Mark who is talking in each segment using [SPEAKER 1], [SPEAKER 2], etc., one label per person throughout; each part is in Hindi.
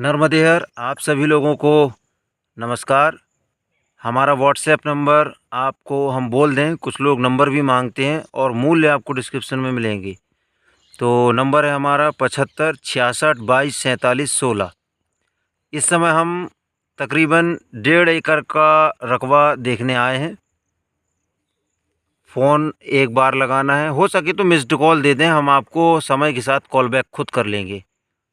[SPEAKER 1] नर्मदे हर आप सभी लोगों को नमस्कार। हमारा व्हाट्सएप नंबर आपको हम बोल दें, कुछ लोग नंबर भी मांगते हैं और मूल्य आपको डिस्क्रिप्शन में मिलेंगे। तो नंबर है हमारा 75 66 22 47 16। इस समय हम तकरीबन 1.5 एकड़ का रकबा देखने आए हैं। फ़ोन एक बार लगाना है, हो सके तो मिस्ड कॉल दे दें, हम आपको समय के साथ कॉल बैक खुद कर लेंगे।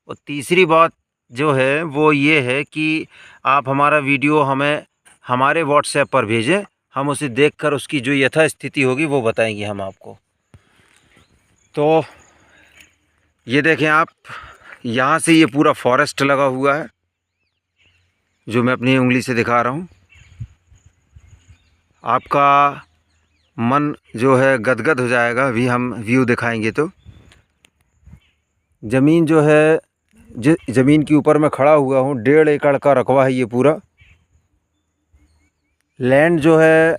[SPEAKER 1] और तीसरी बात जो है वो ये है कि आप हमारा वीडियो हमें हमारे व्हाट्सएप पर भेजें, हम उसे देखकर उसकी जो यथास्थिति होगी वो बताएंगे हम आपको। तो ये देखें आप, यहाँ से ये पूरा फॉरेस्ट लगा हुआ है जो मैं अपनी उंगली से दिखा रहा हूँ। आपका मन जो है गदगद हो जाएगा अभी हम व्यू दिखाएंगे तो। ज़मीन जो है, ज़मीन के ऊपर मैं खड़ा हुआ हूँ, 1.5 एकड़ का रकबा है ये पूरा। लैंड जो है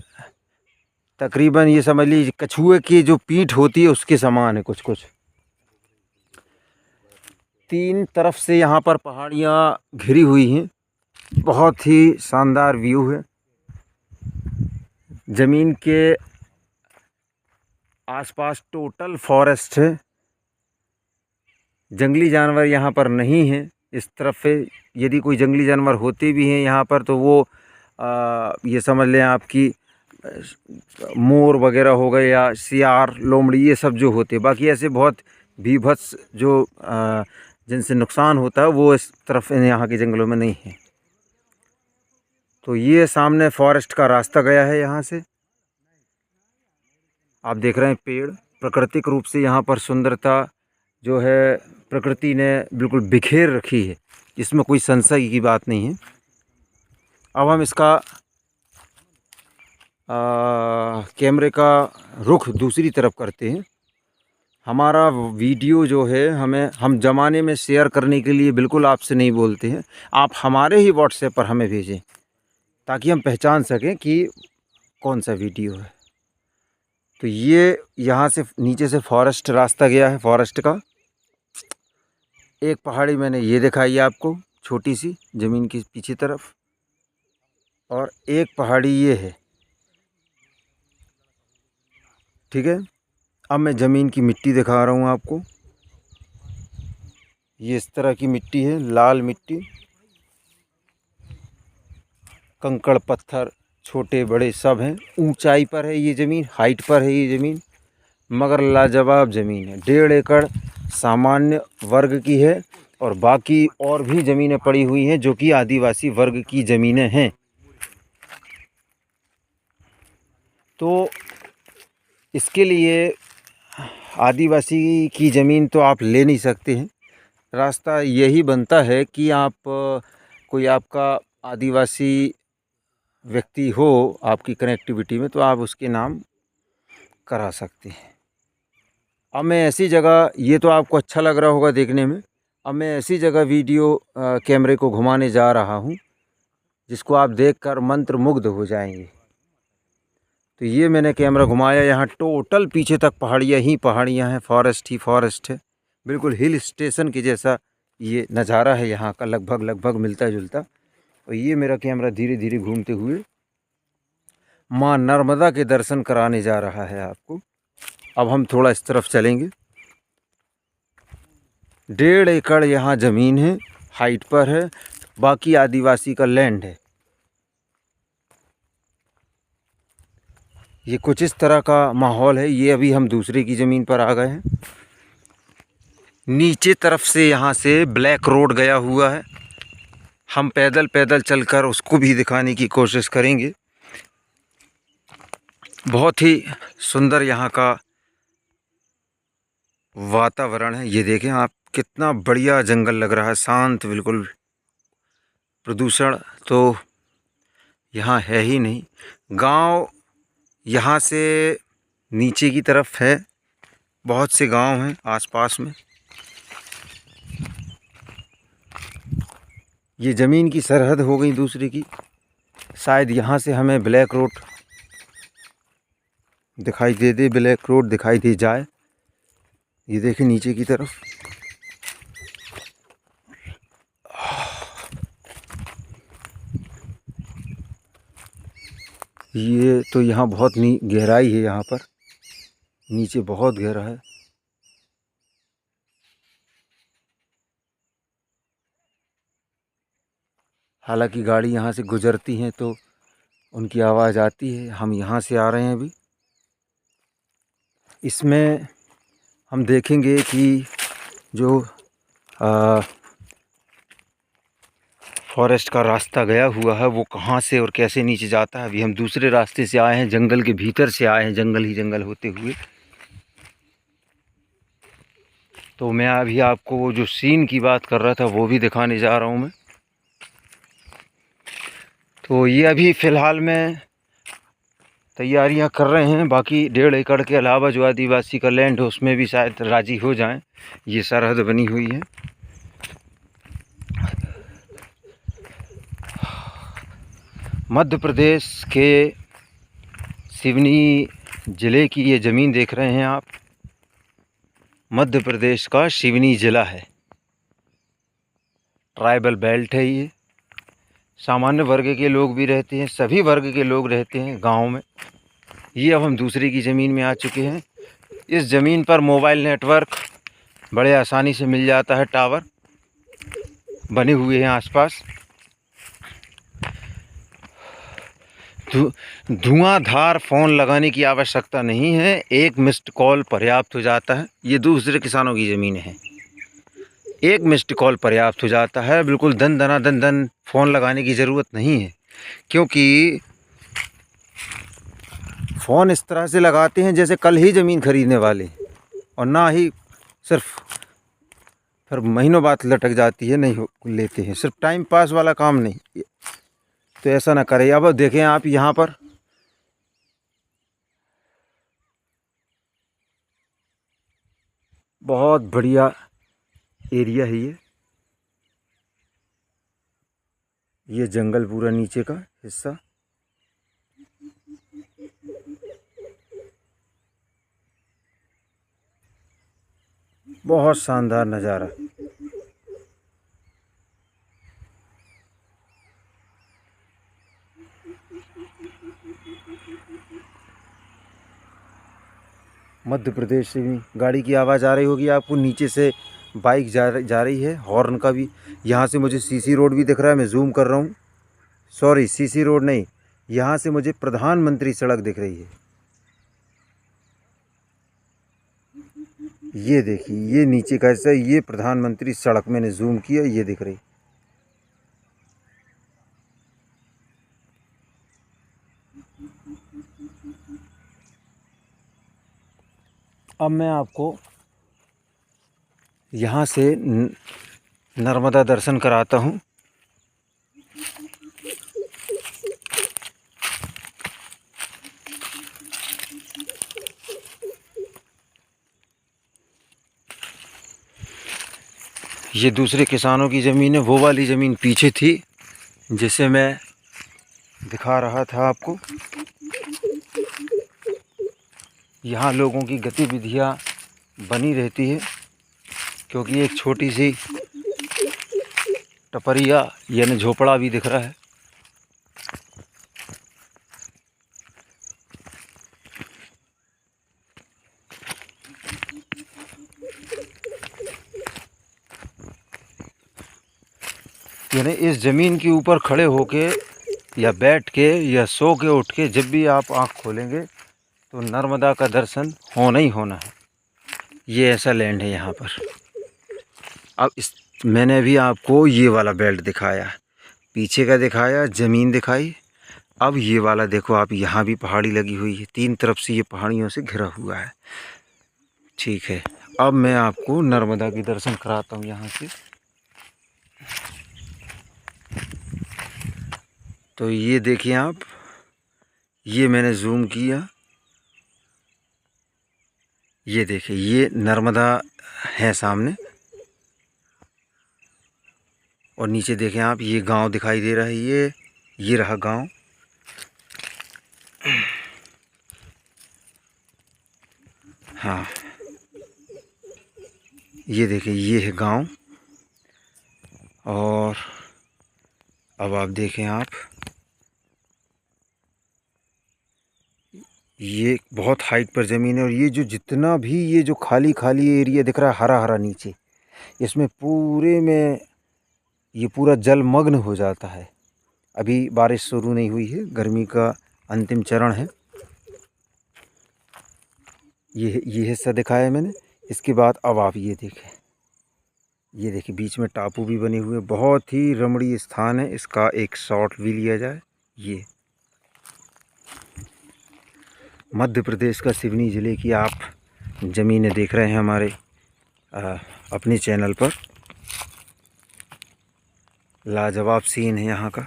[SPEAKER 1] तकरीबन ये समझ लीजिए कछुए की जो पीठ होती है उसके समान है कुछ कुछ। 3 तरफ से यहाँ पर पहाड़ियाँ घिरी हुई हैं, बहुत ही शानदार व्यू है। ज़मीन के आसपास टोटल फॉरेस्ट है, जंगली जानवर यहाँ पर नहीं हैं इस तरफ से। यदि कोई जंगली जानवर होते भी हैं यहाँ पर तो वो ये समझ लें आपकी मोर वगैरह हो गए या सियार लोमड़ी ये सब जो होते। बाकी ऐसे बहुत बीभत्स जो जिनसे नुकसान होता है वो इस तरफ यहाँ के जंगलों में नहीं है। तो ये सामने फॉरेस्ट का रास्ता गया है, यहाँ से आप देख रहे हैं पेड़। प्राकृतिक रूप से यहाँ पर सुंदरता जो है प्रकृति ने बिल्कुल बिखेर रखी है, इसमें कोई संशय की बात नहीं है। अब हम इसका कैमरे का रुख दूसरी तरफ करते हैं। हमारा वीडियो जो है हम ज़माने में शेयर करने के लिए बिल्कुल आपसे नहीं बोलते हैं, आप हमारे ही व्हाट्सएप पर हमें भेजें ताकि हम पहचान सकें कि कौन सा वीडियो है। तो ये यहाँ से नीचे से फॉरेस्ट रास्ता गया है, फॉरेस्ट का। एक पहाड़ी मैंने ये दिखाई है आपको छोटी सी ज़मीन की पीछे तरफ, और एक पहाड़ी ये है, ठीक है। अब मैं ज़मीन की मिट्टी दिखा रहा हूँ आपको। ये इस तरह की मिट्टी है, लाल मिट्टी, कंकड़ पत्थर छोटे बड़े सब हैं। ऊंचाई पर है ये ज़मीन, हाइट पर है ये ज़मीन, मगर लाजवाब ज़मीन है। 1.5 एकड़ सामान्य वर्ग की है और बाकी और भी ज़मीनें पड़ी हुई हैं जो कि आदिवासी वर्ग की ज़मीनें हैं। तो इसके लिए आदिवासी की ज़मीन तो आप ले नहीं सकते हैं। रास्ता यही बनता है कि आप कोई आपका आदिवासी व्यक्ति हो आपकी कनेक्टिविटी में तो आप उसके नाम करा सकते हैं। अब मैं ऐसी जगह, ये तो आपको अच्छा लग रहा होगा देखने में, अब मैं ऐसी जगह वीडियो कैमरे को घुमाने जा रहा हूँ जिसको आप देखकर मंत्रमुग्ध हो जाएंगे। तो ये मैंने कैमरा घुमाया, यहाँ टोटल पीछे तक पहाड़ियाँ ही पहाड़ियाँ हैं, फॉरेस्ट ही फॉरेस्ट है, बिल्कुल हिल स्टेशन के जैसा ये नज़ारा है यहाँ का, लगभग मिलता जुलता। और ये मेरा कैमरा धीरे धीरे घूमते हुए माँ नर्मदा के दर्शन कराने जा रहा है आपको। अब हम थोड़ा इस तरफ चलेंगे। 1.5 एकड़ यहाँ ज़मीन है, हाइट पर है, बाकी आदिवासी का लैंड है। ये कुछ इस तरह का माहौल है। ये अभी हम दूसरे की ज़मीन पर आ गए हैं। नीचे तरफ से यहाँ से ब्लैक रोड गया हुआ है, हम पैदल पैदल चलकर उसको भी दिखाने की कोशिश करेंगे। बहुत ही सुंदर यहाँ का वातावरण है। ये देखें आप, कितना बढ़िया जंगल लग रहा है, शांत बिल्कुल। प्रदूषण तो यहाँ है ही नहीं। गांव यहाँ से नीचे की तरफ है, बहुत से गांव हैं आसपास में। ये ज़मीन की सरहद हो गई दूसरी की। शायद यहाँ से हमें ब्लैक रोड दिखाई दे, ब्लैक रोड दिखाई दे जाए। ये देखें नीचे की तरफ, ये तो यहाँ बहुत गहराई है, यहाँ पर नीचे बहुत गहरा है। हालांकि गाड़ी यहाँ से गुजरती हैं तो उनकी आवाज़ आती है। हम यहाँ से आ रहे हैं अभी। इसमें हम देखेंगे कि जो फॉरेस्ट का रास्ता गया हुआ है वो कहाँ से और कैसे नीचे जाता है। अभी हम दूसरे रास्ते से आए हैं, जंगल के भीतर से आए हैं, जंगल ही जंगल होते हुए। तो मैं अभी आपको वो जो सीन की बात कर रहा था वो भी दिखाने जा रहा हूँ मैं। तो ये अभी फ़िलहाल में तैयारियां कर रहे हैं। बाकी 1.5 एकड़ के अलावा जो आदिवासी का लैंड है उसमें भी शायद राज़ी हो जाएं। ये सरहद बनी हुई है। मध्य प्रदेश के सिवनी ज़िले की ये ज़मीन देख रहे हैं आप। मध्य प्रदेश का सिवनी ज़िला है। ट्राइबल बेल्ट है ये। सामान्य वर्ग के लोग भी रहते हैं, सभी वर्ग के लोग रहते हैं गांव में। ये अब हम दूसरे की ज़मीन में आ चुके हैं। इस ज़मीन पर मोबाइल नेटवर्क बड़े आसानी से मिल जाता है। टावर बने हुए हैं आसपास। धुआंधार फ़ोन लगाने की आवश्यकता नहीं है, एक मिस्ड कॉल पर्याप्त हो जाता है। ये दूसरे किसानों की ज़मीन है, एक मिस्ड कॉल पर्याप्त हो जाता है। बिल्कुल दन फ़ोन लगाने की ज़रूरत नहीं है, क्योंकि फ़ोन इस तरह से लगाते हैं जैसे कल ही ज़मीन खरीदने वाले, और ना ही सिर्फ फिर महीनों बाद लटक जाती है, नहीं लेते हैं। सिर्फ टाइम पास वाला काम नहीं, तो ऐसा ना करें। अब देखें आप यहाँ पर बहुत बढ़िया एरिया है ये जंगल पूरा नीचे का हिस्सा। बहुत शानदार नज़ारा। मध्य प्रदेश से भी गाड़ी की आवाज़ आ रही होगी आपको। नीचे से बाइक जा रही है, हॉर्न का भी। यहाँ से मुझे सीसी रोड भी दिख रहा है, मैं जूम कर रहा हूँ। सॉरी, सीसी रोड नहीं, यहाँ से मुझे प्रधानमंत्री सड़क दिख रही है। ये देखिए, ये नीचे का हिस्सा, ये प्रधानमंत्री सड़क मैंने जूम किया, ये दिख रही। अब मैं आपको यहाँ से नर्मदा दर्शन कराता हूँ। ये दूसरे किसानों की ज़मीन है। वो वाली ज़मीन पीछे थी जिसे मैं दिखा रहा था आपको। यहाँ लोगों की गतिविधियाँ बनी रहती है, क्योंकि एक छोटी सी टपरिया यानी झोपड़ा भी दिख रहा है। यानी इस ज़मीन के ऊपर खड़े होके या बैठ के या सो के उठ के जब भी आप आँख खोलेंगे तो नर्मदा का दर्शन होना ही होना है। ये ऐसा लैंड है यहाँ पर। अब मैंने भी आपको ये वाला बेल्ट दिखाया, पीछे का दिखाया, ज़मीन दिखाई। अब ये वाला देखो आप, यहाँ भी पहाड़ी लगी हुई है। 3 तरफ से ये पहाड़ियों से घिरा हुआ है। ठीक है, अब मैं आपको नर्मदा की दर्शन कराता हूँ यहाँ से। तो ये देखिए आप, ये मैंने जूम किया, ये देखिए, ये नर्मदा है सामने। और नीचे देखें आप, ये गांव दिखाई दे रहा है। ये रहा गांव। हाँ, ये देखिए, ये है गांव। और अब आप देखें आप, ये बहुत हाइट पर ज़मीन है और ये जो जितना भी ये जो खाली खाली एरिया दिख रहा है हरा हरा नीचे, इसमें पूरे में ये पूरा जलमग्न हो जाता है। अभी बारिश शुरू नहीं हुई है, गर्मी का अंतिम चरण है। ये हिस्सा दिखाया है मैंने। इसके बाद अब आप ये देखें, ये देखिए बीच में टापू भी बने हुए, बहुत ही रमणीय स्थान है। इसका एक शॉट भी लिया जाए। ये मध्य प्रदेश का सिवनी ज़िले की आप ज़मीनें देख रहे हैं हमारे अपने चैनल पर। लाजवाब सीन है यहाँ का।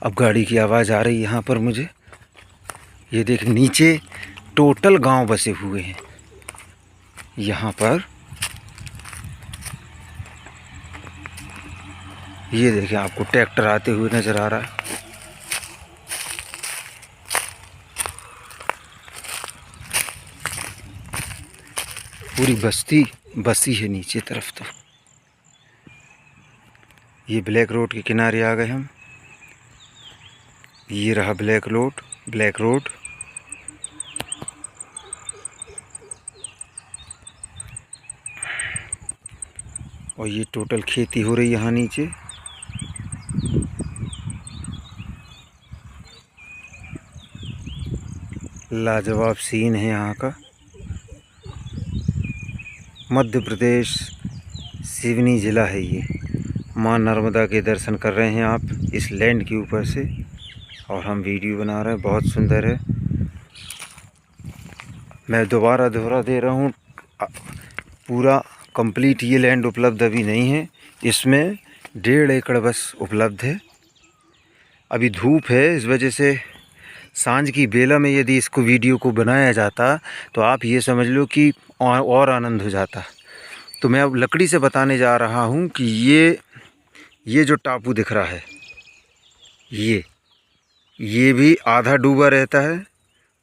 [SPEAKER 1] अब गाड़ी की आवाज़ आ रही है यहाँ पर मुझे। ये देख, नीचे टोटल गांव बसे हुए हैं यहाँ पर। ये देखिए आपको ट्रैक्टर आते हुए नज़र आ रहा है। पूरी बस्ती बसी है नीचे तरफ। तो ये ब्लैक रोड के किनारे आ गए हम। ये रहा ब्लैक रोड। और ये टोटल खेती हो रही है यहाँ नीचे। लाजवाब सीन है यहाँ का। मध्य प्रदेश सिवनी ज़िला है ये। माँ नर्मदा के दर्शन कर रहे हैं आप इस लैंड के ऊपर से, और हम वीडियो बना रहे हैं। बहुत सुंदर है। मैं दोबारा दोहरा दे रहा हूँ, पूरा कंप्लीट ये लैंड उपलब्ध अभी नहीं है। इसमें 1.5 एकड़ बस उपलब्ध है। अभी धूप है, इस वजह से सांझ की बेला में यदि इसको वीडियो को बनाया जाता तो आप ये समझ लो कि और आनंद हो जाता। तो मैं अब लकड़ी से बताने जा रहा हूँ कि ये जो टापू दिख रहा है, ये भी आधा डूबा रहता है।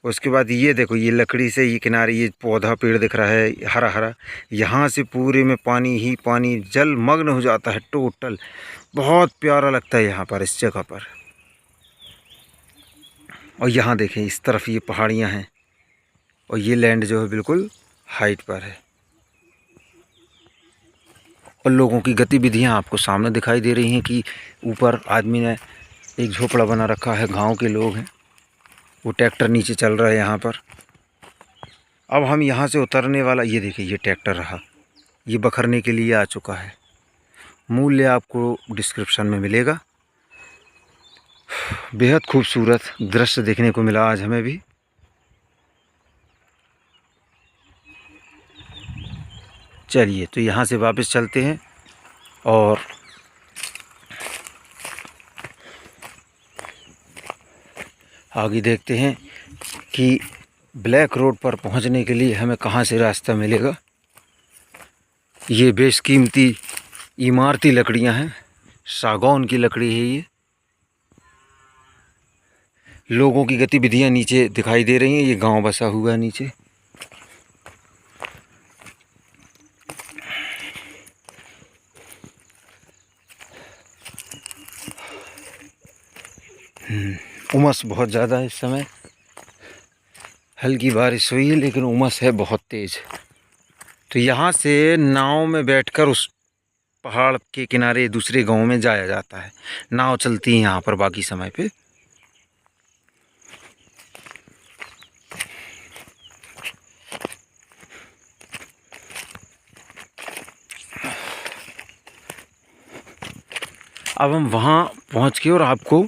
[SPEAKER 1] उसके बाद ये देखो, ये लकड़ी से ये किनारे ये पौधा पेड़ दिख रहा है हरा हरा, यहाँ से पूरे में पानी ही पानी, जलमग्न हो जाता है टोटल। बहुत प्यारा लगता है यहाँ पर, इस जगह पर। और यहाँ देखें इस तरफ ये पहाड़ियाँ हैं और ये लैंड जो है बिल्कुल हाइट पर है। और लोगों की गतिविधियाँ आपको सामने दिखाई दे रही हैं कि ऊपर आदमी ने एक झोपड़ा बना रखा है, गांव के लोग हैं। वो ट्रैक्टर नीचे चल रहा है यहाँ पर। अब हम यहाँ से उतरने वाला, ये देखिए ये ट्रैक्टर रहा, ये बखरने के लिए आ चुका है। मूल्य आपको डिस्क्रिप्शन में मिलेगा। बेहद खूबसूरत दृश्य देखने को मिला आज हमें भी। चलिए तो यहाँ से वापस चलते हैं और आगे देखते हैं कि ब्लैक रोड पर पहुँचने के लिए हमें कहाँ से रास्ता मिलेगा। ये बेशकीमती इमारती लकड़ियाँ हैं, सागौन की लकड़ी है ये। लोगों की गतिविधियाँ नीचे दिखाई दे रही हैं। ये गांव बसा हुआ है नीचे। उमस बहुत ज़्यादा है इस समय। हल्की बारिश हुई है लेकिन उमस है बहुत तेज़। तो यहाँ से नाव में बैठकर उस पहाड़ के किनारे दूसरे गांव में जाया जाता है। नाव चलती है यहाँ पर बाकी समय पे। अब हम वहाँ पहुँच के और आपको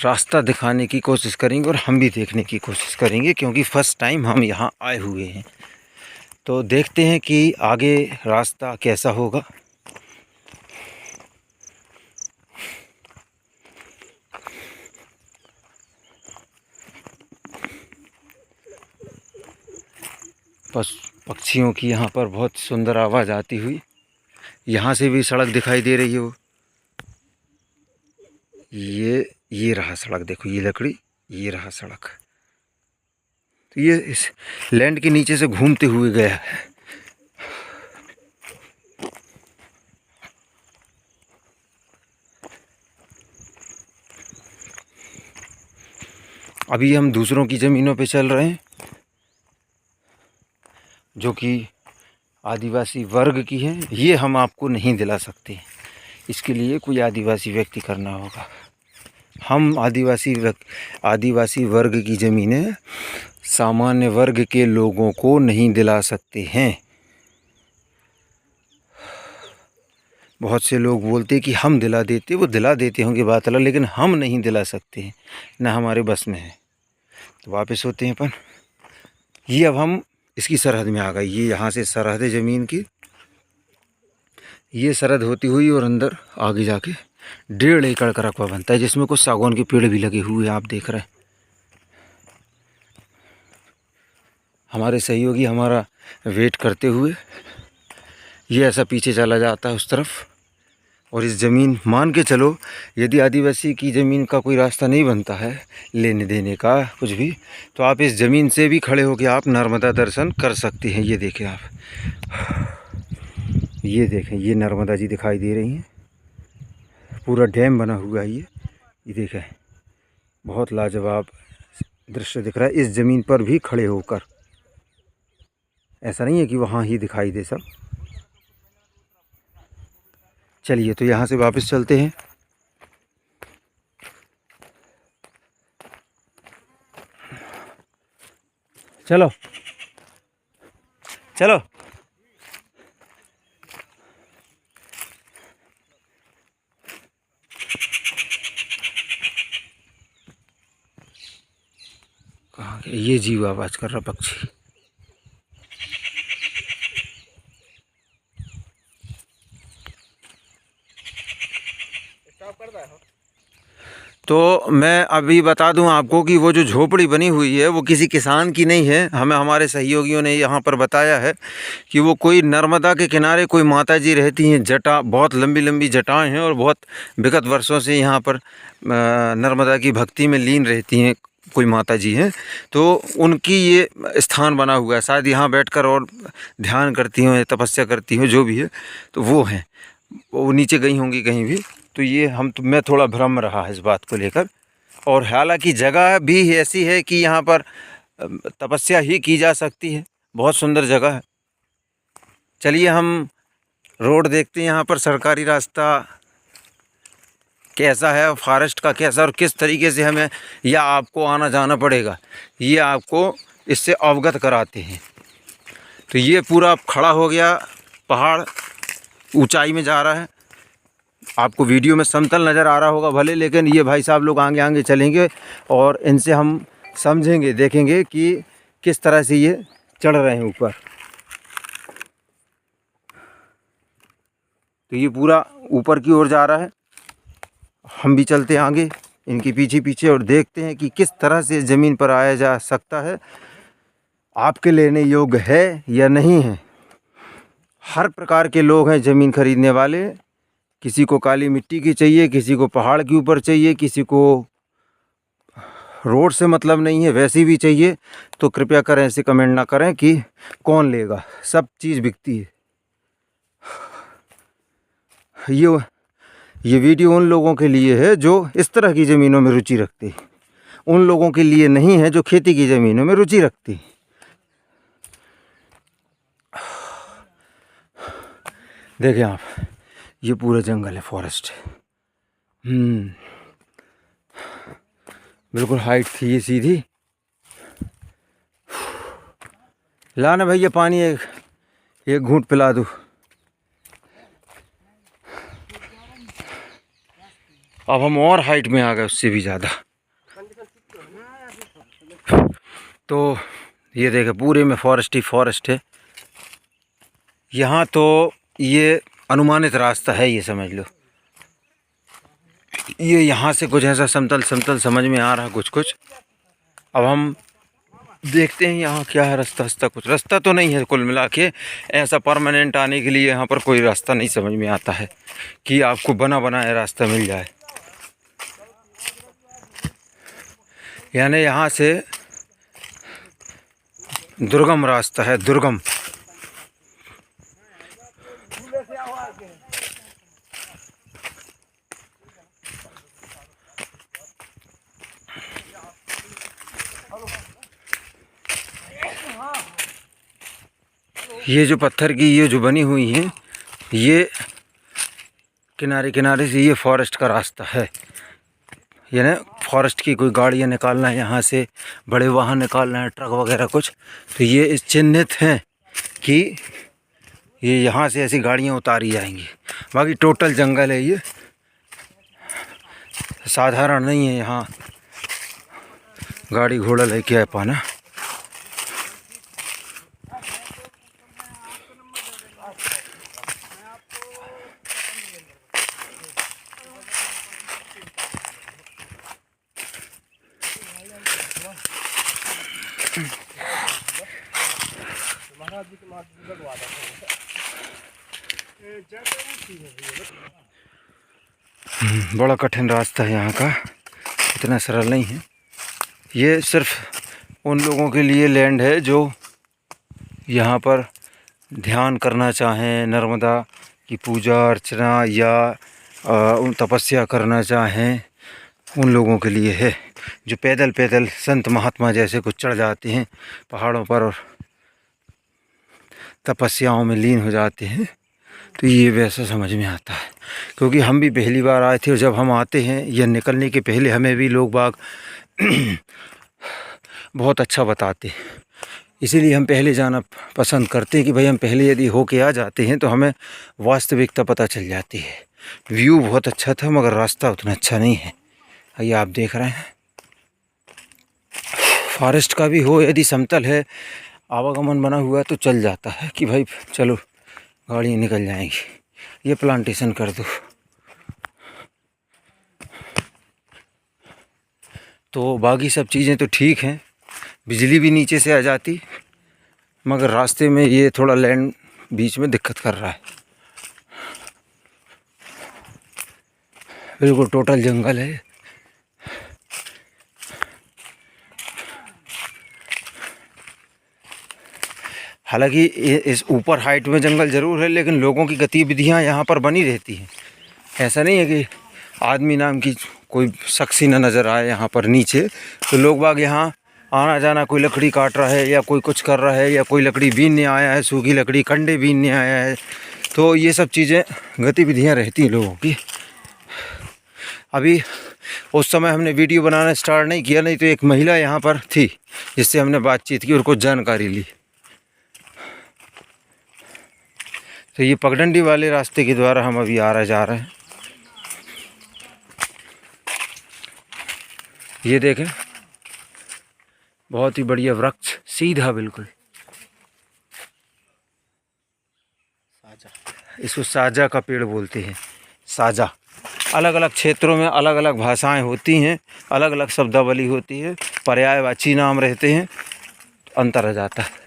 [SPEAKER 1] रास्ता दिखाने की कोशिश करेंगे और हम भी देखने की कोशिश करेंगे, क्योंकि फ़र्स्ट टाइम हम यहाँ आए हुए हैं। तो देखते हैं कि आगे रास्ता कैसा होगा। पक्षियों की यहाँ पर बहुत सुंदर आवाज़ आती हुई। यहाँ से भी सड़क दिखाई दे रही है। वो ये रहा सड़क, देखो ये लकड़ी, ये रहा सड़क। तो ये इस लैंड के नीचे से घूमते हुए गया है। अभी हम दूसरों की ज़मीनों पे चल रहे हैं जो कि आदिवासी वर्ग की हैं। ये हम आपको नहीं दिला सकते, इसके लिए कोई आदिवासी व्यक्ति करना होगा। हम आदिवासी वर्ग की ज़मीनें सामान्य वर्ग के लोगों को नहीं दिला सकते हैं। बहुत से लोग बोलते हैं कि हम दिला देते, वो दिला देते होंगे बात अलग, लेकिन हम नहीं दिला सकते हैं, ना हमारे बस में है। तो वापस होते हैं अपन। ये अब हम इसकी सरहद में आ गए। ये यहाँ से सरहद है ज़मीन की, ये सरहद होती हुई और अंदर आगे जाके 1.5 एकड़ का रकबा बनता है, जिसमें कुछ सागौन के पेड़ भी लगे हुए हैं, आप देख रहे हैं। हमारे सहयोगी हमारा वेट करते हुए ये ऐसा पीछे चला जाता है उस तरफ। और इस ज़मीन, मान के चलो यदि आदिवासी की ज़मीन का कोई रास्ता नहीं बनता है लेने देने का कुछ भी, तो आप इस ज़मीन से भी खड़े होकर आप नर्मदा दर्शन कर सकते हैं। ये देखें आप, ये देखें, ये नर्मदा जी दिखाई दे रही हैं। पूरा डैम बना हुआ है ये देखें, बहुत लाजवाब दृश्य दिख रहा है इस ज़मीन पर भी खड़े होकर। ऐसा नहीं है कि वहाँ ही दिखाई दे सब। चलिए तो यहाँ से वापस चलते हैं। चलो चलो। कहाँ गया ये जीव, आवाज़ कर रहा पक्षी। तो मैं अभी बता दूं आपको कि वो जो झोपड़ी बनी हुई है वो किसी किसान की नहीं है। हमें हमारे सहयोगियों ने यहाँ पर बताया है कि वो कोई नर्मदा के किनारे कोई माता जी रहती हैं। जटा, बहुत लंबी लंबी जटाएं हैं और बहुत विगत वर्षों से यहाँ पर नर्मदा की भक्ति में लीन रहती हैं। कोई माता जी हैं, तो उनकी ये स्थान बना हुआ है। शायद यहाँ बैठकर और ध्यान करती हों, तपस्या करती हों, जो भी है, तो वो हैं। वो नीचे गई होंगी कहीं भी। तो ये मैं थोड़ा भ्रम रहा है इस बात को लेकर। और हालांकि जगह भी ऐसी है कि यहाँ पर तपस्या ही की जा सकती है। बहुत सुंदर जगह है। चलिए हम रोड देखते हैं यहाँ पर सरकारी रास्ता कैसा है, फॉरेस्ट का कैसा, और किस तरीके से हमें या आपको आना जाना पड़ेगा, ये आपको इससे अवगत कराते हैं। तो ये पूरा खड़ा हो गया, पहाड़ ऊंचाई में जा रहा है। आपको वीडियो में समतल नज़र आ रहा होगा भले, लेकिन ये भाई साहब लोग आगे आगे चलेंगे और इनसे हम समझेंगे, देखेंगे कि किस तरह से ये चढ़ रहे हैं ऊपर। तो ये पूरा ऊपर की ओर जा रहा है। हम भी चलते हैं आगे इनके पीछे पीछे और देखते हैं कि किस तरह से ज़मीन पर आया जा सकता है, आपके लेने योग्य है या नहीं है। हर प्रकार के लोग हैं ज़मीन खरीदने वाले। किसी को काली मिट्टी की चाहिए, किसी को पहाड़ के ऊपर चाहिए, किसी को रोड से मतलब नहीं है वैसी भी चाहिए। तो कृपया करें ऐसे कमेंट ना करें कि कौन लेगा, सब चीज़ बिकती है। ये वीडियो उन लोगों के लिए है जो इस तरह की ज़मीनों में रुचि रखते हैं, उन लोगों के लिए नहीं है जो खेती की ज़मीनों में रुचि रखते हैं। देखें आप, ये पूरा जंगल है, फॉरेस्ट है। बिल्कुल हाइट थी ये सीधी। लाना भैया पानी एक घूंट पिला दो। अब हम और हाइट में आ गए, उससे भी ज़्यादा। तो ये देखें पूरे में फॉरेस्ट ही फॉरेस्ट है यहाँ। तो ये अनुमानित रास्ता है, ये समझ लो। ये यहाँ से कुछ ऐसा समतल समतल समझ में आ रहा कुछ कुछ। अब हम देखते हैं यहाँ क्या है, रास्ता कुछ रास्ता तो नहीं है। कुल मिला के ऐसा परमानेंट आने के लिए यहाँ पर कोई रास्ता नहीं समझ में आता है कि आपको बना बनाया रास्ता मिल जाए। यानी यहाँ से दुर्गम रास्ता है, दुर्गम। ये जो पत्थर की ये जो बनी हुई हैं, ये किनारे किनारे से ये फॉरेस्ट का रास्ता है। यानी फॉरेस्ट की कोई गाड़ियाँ निकालना है यहाँ से, बड़े वाहन निकालना है, ट्रक वगैरह कुछ, तो ये इस चिन्हित हैं कि ये यहाँ से ऐसी गाड़ियाँ उतारी जाएंगी। बाकी टोटल जंगल है, ये साधारण नहीं है यहाँ गाड़ी घोड़ा लेके आ पाना। बड़ा कठिन रास्ता है यहाँ का, इतना सरल नहीं है। ये सिर्फ उन लोगों के लिए लैंड है जो यहाँ पर ध्यान करना चाहें, नर्मदा की पूजा अर्चना या तपस्या करना चाहें, उन लोगों के लिए है। जो पैदल पैदल संत महात्मा जैसे कुछ चढ़ जाते हैं पहाड़ों पर और तपस्याओं में लीन हो जाते हैं, तो ये वैसा समझ में आता है। क्योंकि हम भी पहली बार आए थे और जब हम आते हैं या निकलने के पहले हमें भी लोग बाग बहुत अच्छा बताते हैं, इसीलिए हम पहले जाना पसंद करते हैं कि भाई हम पहले यदि होके आ जाते हैं तो हमें वास्तविकता पता चल जाती है। व्यू बहुत अच्छा था मगर रास्ता उतना अच्छा नहीं है। ये आप देख रहे हैं, फॉरेस्ट का भी हो, यदि समतल है, आवागमन बना हुआ तो चल जाता है कि भाई चलो गाड़ी निकल जाएंगी। ये प्लांटेशन कर दो तो बाकी सब चीज़ें तो ठीक हैं, बिजली भी नीचे से आ जाती, मगर रास्ते में ये थोड़ा लैंड बीच में दिक्कत कर रहा है। बिल्कुल टोटल जंगल है। हालांकि इस ऊपर हाइट में जंगल ज़रूर है, लेकिन लोगों की गतिविधियां यहाँ पर बनी रहती हैं। ऐसा नहीं है कि आदमी नाम की कोई शख्स ही न नज़र आए यहाँ पर नीचे, तो लोग बाग यहाँ आना जाना, कोई लकड़ी काट रहा है या कोई कुछ कर रहा है या कोई लकड़ी बीनने आया है, सूखी लकड़ी कंडे बीनने आया है, तो ये सब चीज़ें गतिविधियाँ रहती हैं लोगों की। अभी उस समय हमने वीडियो बनाना स्टार्ट नहीं किया, नहीं तो एक महिला यहाँ पर थी जिससे हमने बातचीत की और कुछ जानकारी ली। तो ये पगडंडी वाले रास्ते के द्वारा हम अभी आ रहे जा रहे हैं। ये देखें, बहुत ही बढ़िया वृक्ष, सीधा बिल्कुल। इसको साजा का पेड़ बोलते हैं, साजा। अलग अलग क्षेत्रों में अलग अलग भाषाएं होती हैं, अलग अलग शब्दावली होती है, पर्यायवाची नाम रहते हैं, अंतर आ जाता है।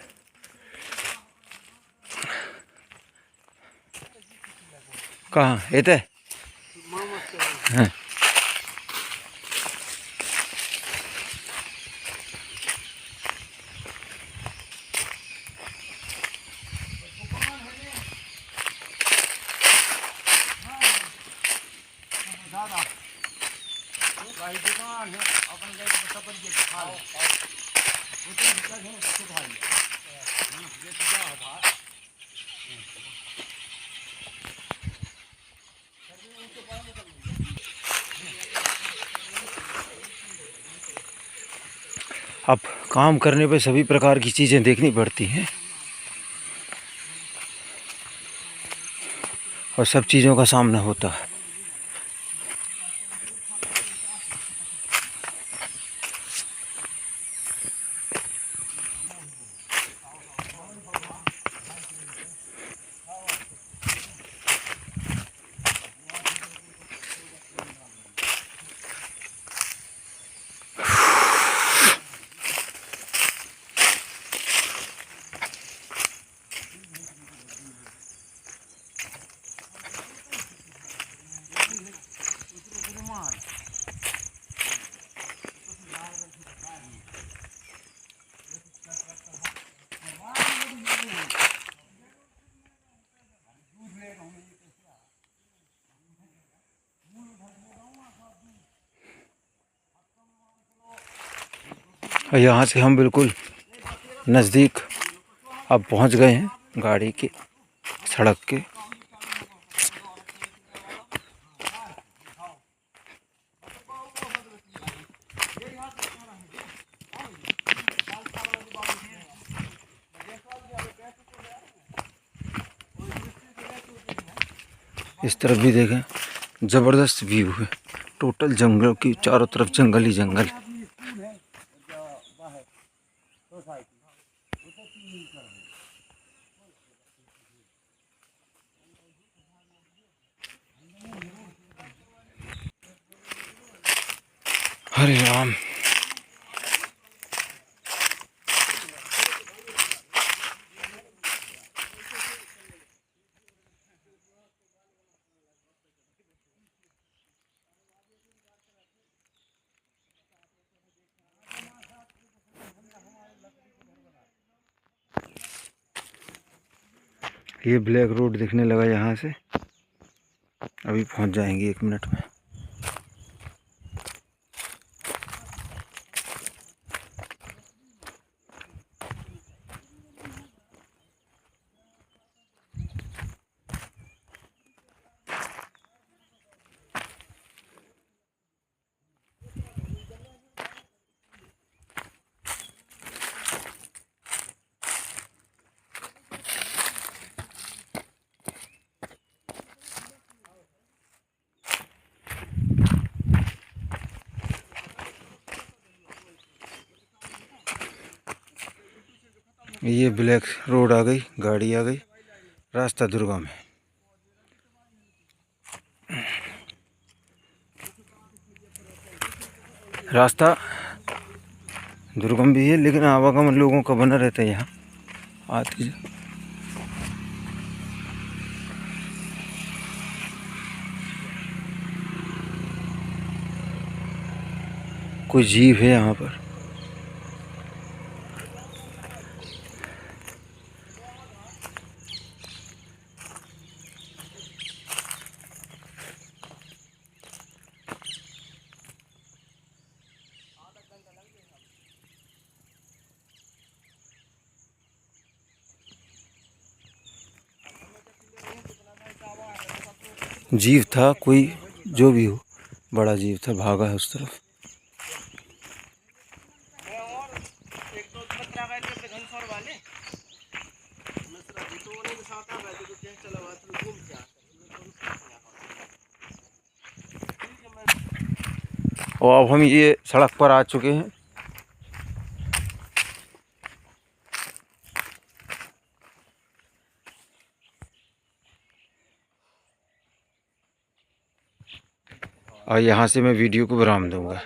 [SPEAKER 1] कहाँ येते हाँ। अब काम करने पे सभी प्रकार की चीज़ें देखनी पड़ती हैं और सब चीज़ों का सामना होता है। यहाँ से हम बिल्कुल नज़दीक अब पहुँच गए हैं। गाड़ी के, सड़क के। इस तरफ भी देखें, ज़बरदस्त व्यू है। टोटल जंगलों की चारों तरफ जंगल ही जंगल। हरे राम। ये ब्लैक रोड दिखने लगा यहाँ से, अभी पहुँच जाएंगे 1 मिनट में। ये ब्लैक रोड आ गई, गाड़ी आ गई, रास्ता दुर्गम है। रास्ता दुर्गम भी है, लेकिन आवागमन लोगों का बना रहता है यहाँ आते। कोई जीव है यहाँ पर। जीव था कोई, जो भी हो, बड़ा जीव था, भागा है उस तरफ। और अब हम ये सड़क पर आ चुके हैं। और यहाँ से मैं वीडियो को विराम दूंगा।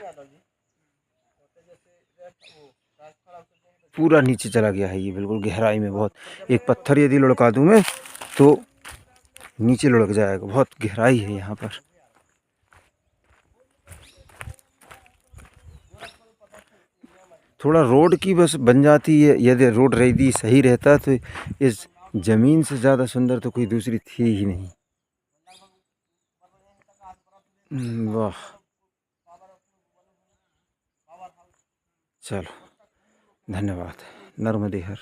[SPEAKER 1] पूरा नीचे चला गया है ये, बिल्कुल गहराई में बहुत। एक पत्थर यदि लुढ़का दूं मैं तो नीचे लुढ़क जाएगा, बहुत गहराई है यहाँ पर। थोड़ा रोड की बस बन जाती है, यदि रोड रही सही रहता तो इस ज़मीन से ज़्यादा सुंदर तो कोई दूसरी थी ही नहीं। वाह, चलो धन्यवाद। नर्मदे हर।